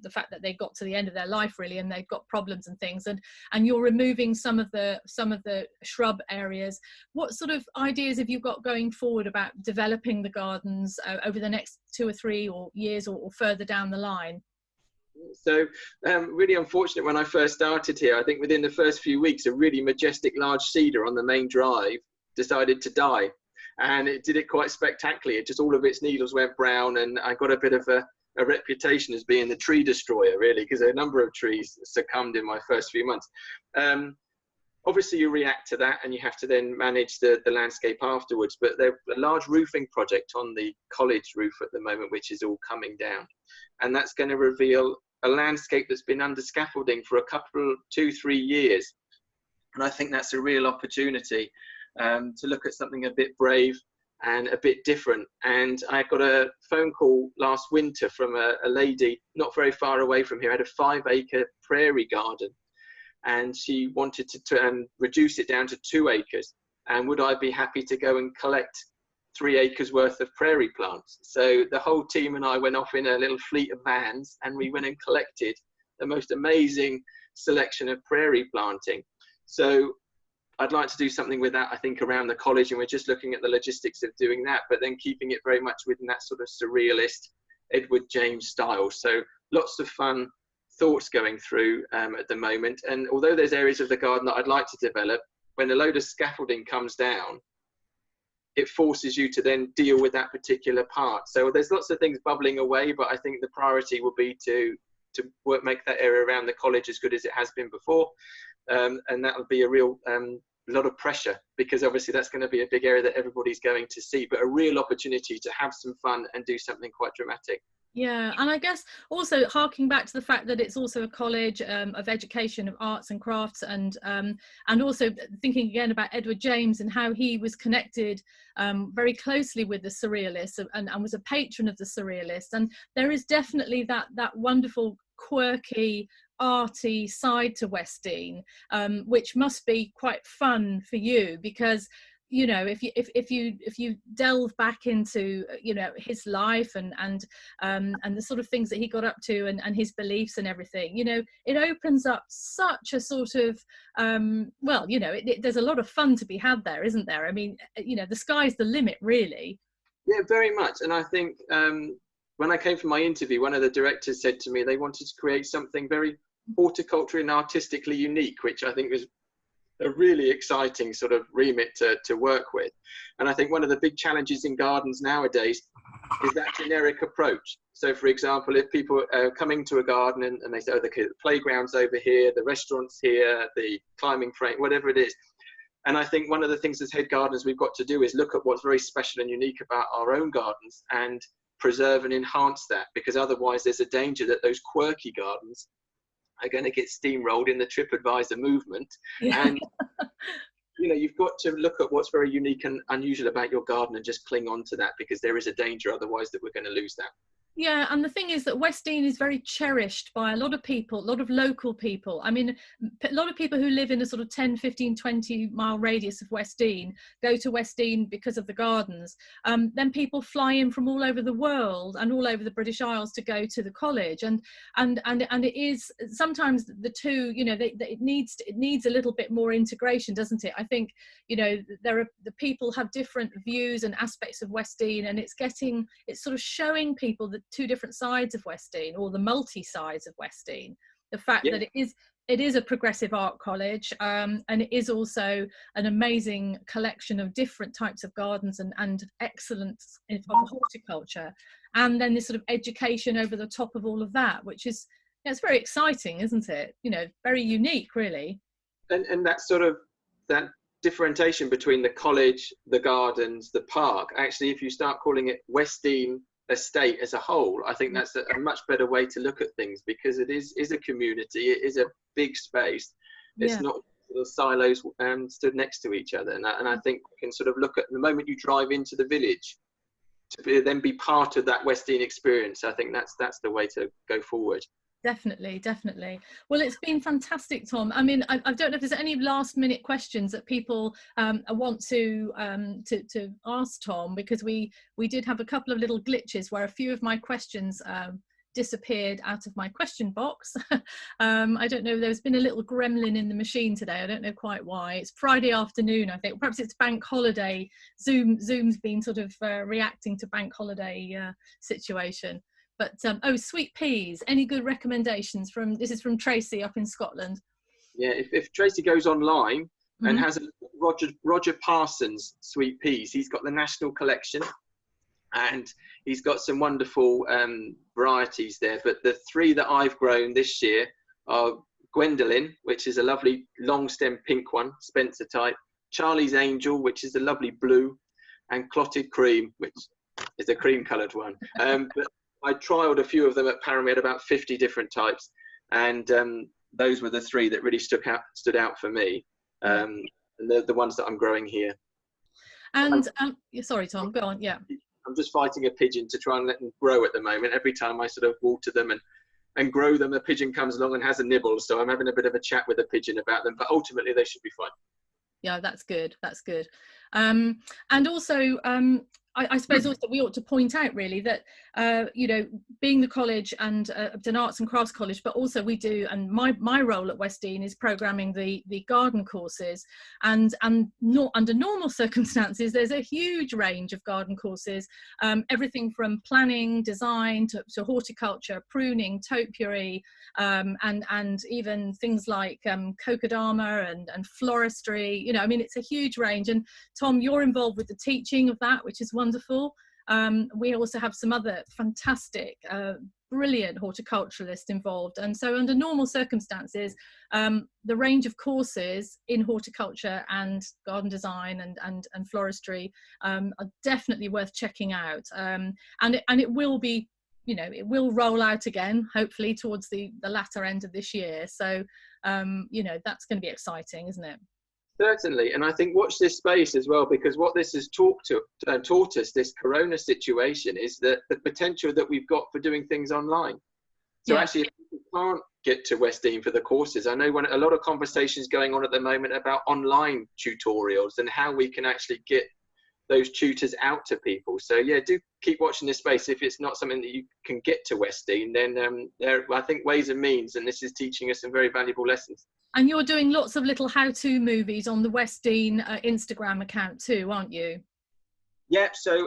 the fact that they got to the end of their life, really, and they've got problems and things, and you're removing some of the shrub areas. What sort of ideas have you got going forward about developing the gardens over the next 2 or 3 years or further down the line? So really unfortunate when I first started here. I think within the first few weeks, a really majestic large cedar on the main drive decided to die, and it did it quite spectacularly. It just, all of its needles went brown, and I got a bit of a reputation as being the tree destroyer, really, because a number of trees succumbed in my first few months. Obviously you react to that and you have to then manage the landscape afterwards, but there's a large roofing project on the college roof at the moment which is all coming down, and that's going to reveal a landscape that's been under scaffolding for a couple, 2-3 years. And I think that's a real opportunity to look at something a bit brave and a bit different. And I got a phone call last winter from a lady not very far away from here, had a 5-acre prairie garden, and she wanted to reduce it down to 2 acres. And would I be happy to go and collect 3 acres worth of prairie plants? So the whole team and I went off in a little fleet of vans, and we went and collected the most amazing selection of prairie planting. So I'd like to do something with that, I think, around the college, and we're just looking at the logistics of doing that, but then keeping it very much within that sort of surrealist Edward James style. So lots of fun thoughts going through at the moment. And although there's areas of the garden that I'd like to develop, when a load of scaffolding comes down, it forces you to then deal with that particular part. So there's lots of things bubbling away, but I think the priority will be to make that area around the college as good as it has been before. And that will be a real lot of pressure, because obviously that's going to be a big area that everybody's going to see, but a real opportunity to have some fun and do something quite dramatic. Yeah, and I guess also harking back to the fact that it's also a college of education, of arts and crafts, and also thinking again about Edward James and how he was connected very closely with the Surrealists and was a patron of the Surrealists. And there is definitely that wonderful, quirky, arty side to Westdean, which must be quite fun for you, because you know, if you delve back into, you know, his life and the sort of things that he got up to and his beliefs and everything, you know, it opens up such a sort of well, you know, there's a lot of fun to be had there, isn't there? I mean, you know, the sky's the limit, really. Yeah, very much. And I think when I came for my interview, one of the directors said to me they wanted to create something very horticulturally and artistically unique, which I think was a really exciting sort of remit to work with. And I think one of the big challenges in gardens nowadays is that generic approach. So for example, if people are coming to a garden and they say, oh, the playground's over here, the restaurant's here, the climbing frame, whatever it is. And I think one of the things as head gardeners we've got to do is look at what's very special and unique about our own gardens and preserve and enhance that, because otherwise there's a danger that those quirky gardens are going to get steamrolled in the TripAdvisor movement. Yeah. And you know, you've got to look at what's very unique and unusual about your garden and just cling on to that, because there is a danger otherwise that we're going to lose that. Yeah, and the thing is that Westdean is very cherished by a lot of people, a lot of local people. I mean, a lot of people who live in a sort of 10, 15, 20-mile radius of Westdean go to Westdean because of the gardens. Then people fly in from all over the world and all over the British Isles to go to the college. And it is sometimes the two, you know, it needs a little bit more integration, doesn't it? I think, you know, the people have different views and aspects of Westdean, and it's sort of showing people the two different sides of Westdean, or the multi-sides of Westdean. The fact that it is a progressive art college, and it is also an amazing collection of different types of gardens and excellence of horticulture, and then this sort of education over the top of all of that, which is, it's very exciting, isn't it? You know, very unique, really. And that sort of, that differentiation between the college, the gardens, the park, actually, if you start calling it Westdean estate as a whole, I think that's a much better way to look at things, because it is a community, it is a big space. It's not little silos stood next to each other, and I think we can sort of look at the moment you drive into the village to then be part of that Westdean experience. I think that's the way to go forward. Definitely. Well, it's been fantastic, Tom. I mean, I don't know if there's any last minute questions that people want to ask Tom, because we did have a couple of little glitches where a few of my questions disappeared out of my question box. I don't know, there's been a little gremlin in the machine today. I don't know quite why. It's Friday afternoon, I think. Perhaps it's bank holiday. Zoom's been sort of reacting to bank holiday situation. But sweet peas, any good recommendations this is from Tracy up in Scotland? Yeah, if Tracy goes online and has a Roger Parsons sweet peas, he's got the national collection, and he's got some wonderful varieties there. But the three that I've grown this year are Gwendolyn, which is a lovely long stem pink one, Spencer type, Charlie's Angel, which is a lovely blue, and Clotted Cream, which is a cream coloured one. But I trialled a few of them at Param. We had about 50 different types, and those were the three that really stood out for me, and they're the ones that I'm growing here. And sorry, Tom, go on. Yeah, I'm just fighting a pigeon to try and let them grow at the moment. Every time I sort of water them and grow them, a pigeon comes along and has a nibble, so I'm having a bit of a chat with a pigeon about them, but ultimately they should be fine. Yeah, that's good. And also I suppose also we ought to point out really that you know, being the college and an arts and crafts college, but also we do, and my role at Westdean is programming the garden courses, and not under normal circumstances there's a huge range of garden courses, everything from planning, design to horticulture, pruning, topiary, and even things like kokedama and floristry. You know, I mean, it's a huge range. And Tom, you're involved with the teaching of that, which is wonderful. We also have some other fantastic, brilliant horticulturalists involved. And so under normal circumstances, the range of courses in horticulture and garden design and floristry are definitely worth checking out. And it will be, you know, it will roll out again, hopefully towards the latter end of this year. So, you know, that's going to be exciting, isn't it? Certainly, and I think watch this space as well, because what this has taught us, this corona situation, is that the potential that we've got for doing things online. So actually, if people can't get to Westdean for the courses, I know a lot of conversations going on at the moment about online tutorials and how we can actually get those tutors out to people. So yeah, do keep watching this space. If it's not something that you can get to Westdean, then there are, I think, ways and means, and this is teaching us some very valuable lessons. And you're doing lots of little how-to movies on the Westdean Instagram account too, aren't you? Yeah, so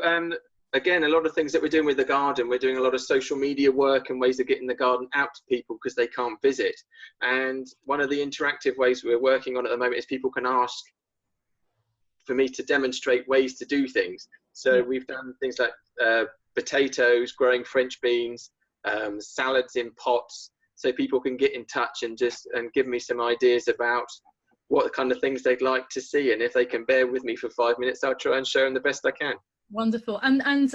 again, a lot of things that we're doing with the garden, we're doing a lot of social media work and ways of getting the garden out to people because they can't visit. And one of the interactive ways we're working on at the moment is people can ask for me to demonstrate ways to do things. So we've done things like potatoes, growing French beans, salads in pots, so people can get in touch and give me some ideas about what kind of things they'd like to see. And if they can bear with me for 5 minutes, I'll try and show them the best I can. Wonderful. And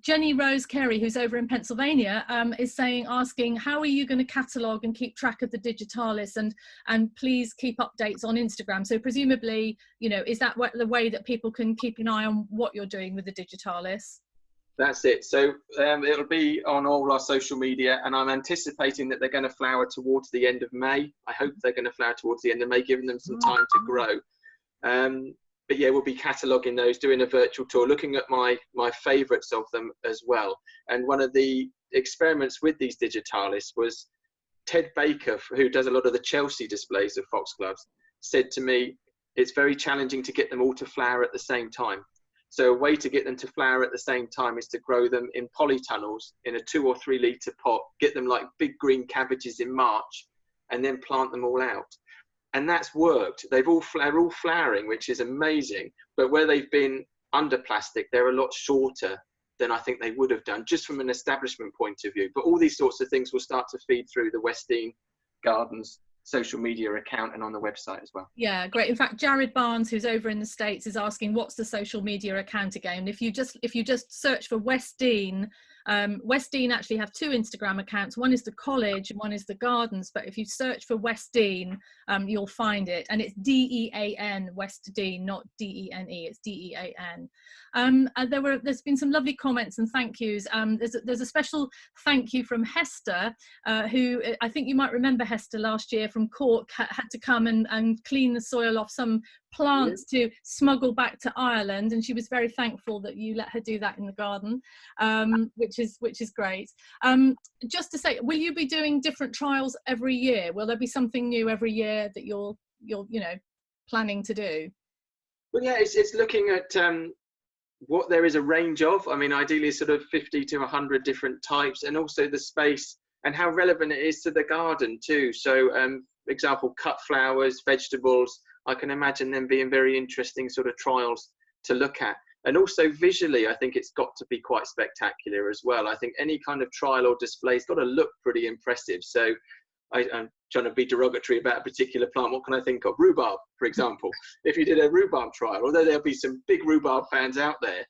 Jenny Rose Carey, who's over in Pennsylvania, is asking, how are you going to catalogue and keep track of the Digitalis, and please keep updates on Instagram? So presumably, you know, is that the way that people can keep an eye on what you're doing with the Digitalis? That's it. So it'll be on all our social media, and I'm anticipating that they're going to flower towards the end of May. I hope they're going to flower towards the end of May, giving them some time to grow. But yeah, we'll be cataloguing those, doing a virtual tour, looking at my favourites of them as well. And one of the experiments with these digitalis was Ted Baker, who does a lot of the Chelsea displays of foxgloves, said to me, it's very challenging to get them all to flower at the same time. So a way to get them to flower at the same time is to grow them in polytunnels in a 2 or 3 litre pot, get them like big green cabbages in March, and then plant them all out. And that's worked. They're all flowering, which is amazing. But where they've been under plastic, they're a lot shorter than I think they would have done, just from an establishment point of view. But all these sorts of things will start to feed through the Westdean Gardens social media account and on the website as well. Yeah, great. In fact, Jared Barnes, who's over in the States, is asking what's the social media account again. If you just search for Westdean, Westdean actually have 2 Instagram accounts. One is the college and one is the gardens, but if you search for Westdean, you'll find it, and it's DEAN, Westdean, not DENE, it's DEAN. There's been some lovely comments and thank yous. There's a special thank you from Hester, who I think you might remember Hester last year from Cork, had to come and clean the soil off some plants to smuggle back to Ireland, and she was very thankful that you let her do that in the garden, which is great. Just to say, will you be doing different trials every year? Will there be something new every year that you're planning to do? Well, yeah, it's looking at what there is a range of. I mean, ideally sort of 50 to 100 different types, and also the space and how relevant it is to the garden too. So for example, cut flowers, vegetables, I can imagine them being very interesting sort of trials to look at. And also visually, I think it's got to be quite spectacular as well. I think any kind of trial or display's got to look pretty impressive. So I'm trying to be derogatory about a particular plant. What can I think of? Rhubarb, for example. If you did a rhubarb trial, although there'll be some big rhubarb fans out there,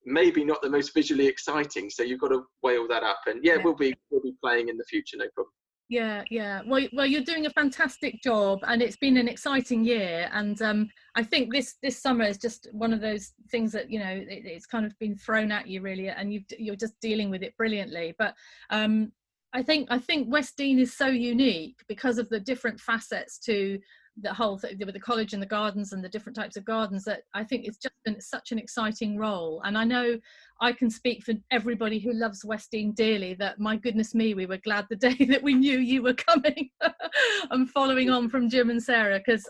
maybe not the most visually exciting. So you've got to weigh all that up. And yeah, we'll be playing in the future, no problem. Yeah. Well, you're doing a fantastic job, and it's been an exciting year. And I think this summer is just one of those things that it's kind of been thrown at you really, and you're just dealing with it brilliantly. But I think Westdean is so unique because of the different facets to the whole thing with the college and the gardens and the different types of gardens, that I think it's just been such an exciting role. And I know I can speak for everybody who loves Westdean dearly that, my goodness me, we were glad the day that we knew you were coming and following on from Jim and Sarah, because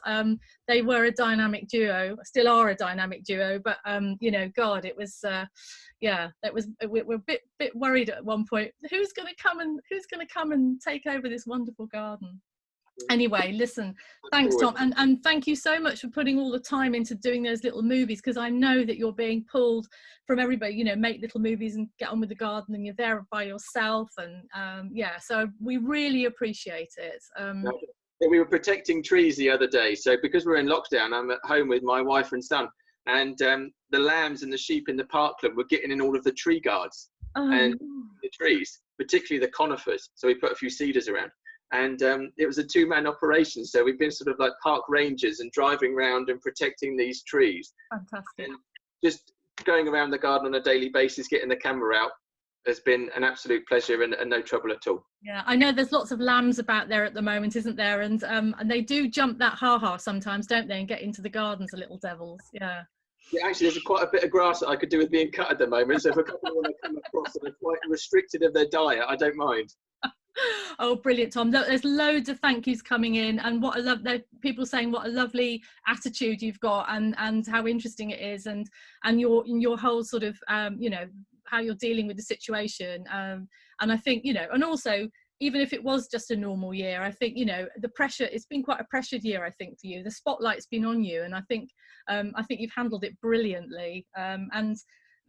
they were a dynamic duo, still are a dynamic duo, but God, it was we were a bit worried at one point, who's going to come and take over this wonderful garden. Anyway, listen, thanks Tom, and thank you so much for putting all the time into doing those little movies, because I know that you're being pulled from everybody, make little movies and get on with the garden, and you're there by yourself, and so we really appreciate it. We were protecting trees the other day, so because we're in lockdown, I'm at home with my wife and son, and the lambs and the sheep in the parkland were getting in all of the tree guards and the trees, particularly the conifers, so we put a few cedars around. And it was a 2-man operation, so we've been sort of like park rangers and driving around and protecting these trees. Fantastic. And just going around the garden on a daily basis, getting the camera out, has been an absolute pleasure and no trouble at all. Yeah, I know there's lots of lambs about there at the moment, isn't there? And they do jump that ha-ha sometimes, don't they, and get into the gardens, the little devils. Yeah. Yeah, actually, there's quite a bit of grass that I could do with being cut at the moment, so if a couple want to come across and are quite restricted of their diet, I don't mind. Oh, brilliant, Tom. There's loads of thank yous coming in, and what I love, people saying what a lovely attitude you've got, and how interesting it is, and your whole sort of how you're dealing with the situation, and I think and also, even if it was just a normal year, I think the pressure, it's been quite a pressured year, I think, for you. The spotlight's been on you, and I think you've handled it brilliantly, and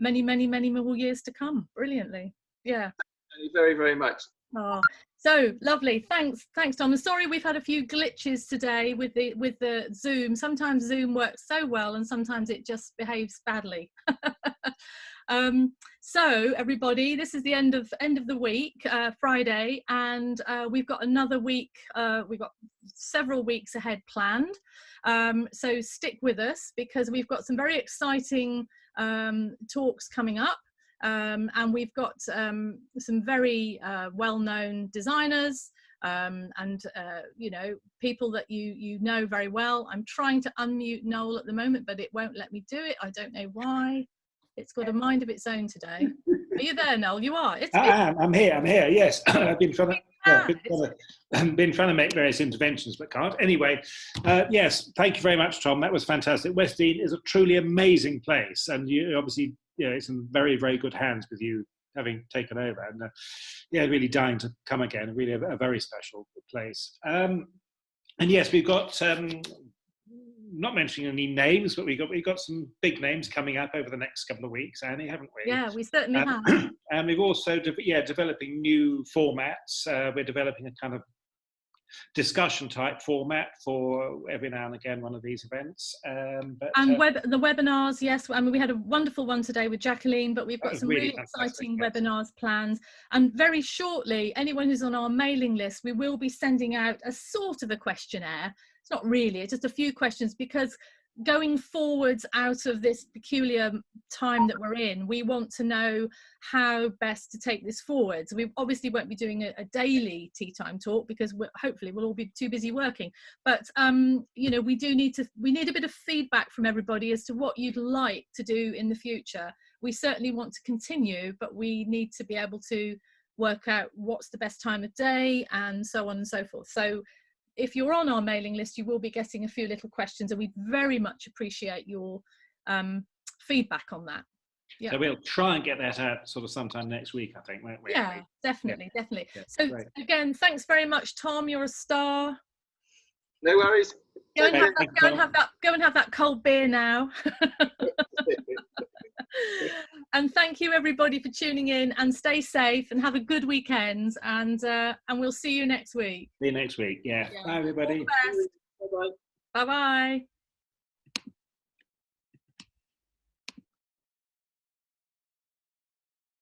many more years to come brilliantly. Yeah, Thank you very, very much. Oh, so lovely. Thanks Tom. I'm sorry we've had a few glitches today with the Zoom. Sometimes Zoom works so well and sometimes it just behaves badly. So everybody, this is the end of the week, Friday, and we've got another week, we've got several weeks ahead planned, so stick with us, because we've got some very exciting talks coming up. and we've got some very well-known designers and you know, people that you know very well. I'm trying to unmute Noel at the moment, but it won't let me do it. I don't know why. It's got a mind of its own today. Are you there, Noel? You are. I'm here. Yes, I've been trying to make various interventions, but can't. Anyway, yes, thank you very much, Tom. That was fantastic. West Dean is a truly amazing place, and you obviously, you know, it's in very, very good hands with you having taken over, and yeah, really dying to come again. Really a very special place. And yes, we've got. Not mentioning any names, but we've got some big names coming up over the next couple of weeks, Annie, haven't we? Yeah, we certainly have. And we've also, developing new formats. We're developing a kind of discussion type format for every now and again one of these events. The webinars, yes. I mean, we had a wonderful one today with Jacqueline, but we've got some really exciting webinars planned. And very shortly, anyone who's on our mailing list, we will be sending out a sort of a questionnaire. It's not really, it's just a few questions, because going forwards out of this peculiar time that we're in, we want to know how best to take this forward. So we obviously won't be doing a daily tea time talk, because hopefully we'll all be too busy working. But you know, we need a bit of feedback from everybody as to what you'd like to do in the future. We certainly want to continue, but we need to be able to work out what's the best time of day and so on and so forth. So if you're on our mailing list, you will be getting a few little questions, and we very much appreciate your feedback on that. Yeah. So we'll try and get that out sort of sometime next week, I think, won't we? Yeah, definitely. Yeah, so great. Again, thanks very much, Tom. You're a star. No worries. Go and have that cold beer now. And thank you everybody for tuning in, and stay safe and have a good weekend, and we'll see you next week. See you next week. Yeah. Bye everybody. All the best. Bye bye.